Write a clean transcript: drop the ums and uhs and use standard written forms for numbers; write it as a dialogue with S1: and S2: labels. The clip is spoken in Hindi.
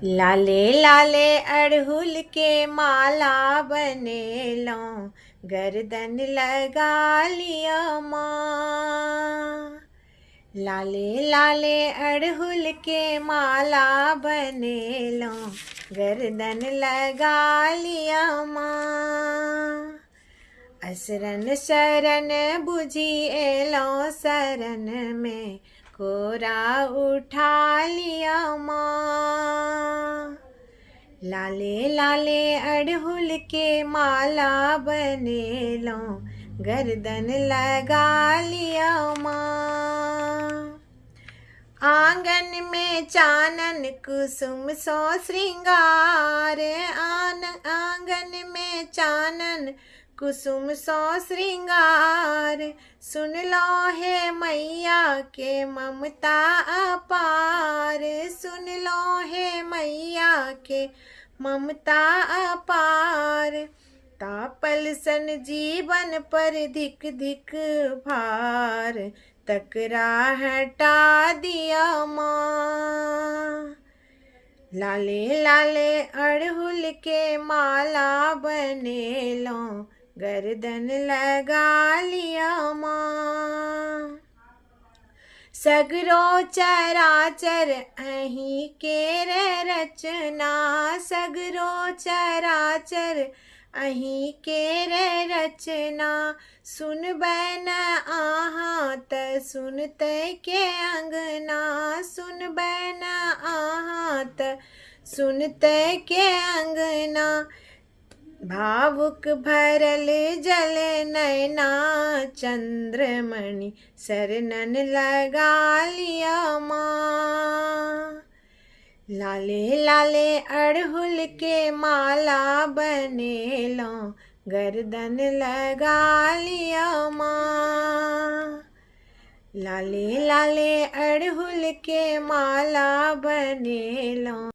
S1: लाले लाले अड़हुल के माला बनेलो, गर्दन लगा लिया माँ। लाले लाले अड़हुल के माला बनेलो, गर्दन लगा लिया माँ। असरन शरण बुझी एलो शरण में, कोरा उठा लिया माँ। लाले लाले अड़हुल के माला बनेलो, गर्दन लगा लिया माँ। आंगन में चानन कुसुम सो श्रृंगार, आंगन में चानन कुसुम सो श्रृंगार। सुन लो हे मैया के ममता अपार, सुन लो हे मैया के ममता अपार। तापल सन जीवन पर धिक धिक भार, तकरा हटा दिया माँ। लाले लाले अड़हुल के माला बनेलो, गर्दन लगा लिया माँ। सगरो चराचर अहीं केरे रचना, सगरो चराचर अहीं केरे रचना। सुनबै न आहाँ त सुनते के अंगना, सुनबै न आहाँ त सुनते के अंगना। भावुक भरल जल नैना, चंद्रमणि शरणन लगा लिया माँ। लाले लाले अड़हुल के माला बनेलो, गर्दन लगा लिया माँ। लाले लाले अड़हुल के माला बनेलो।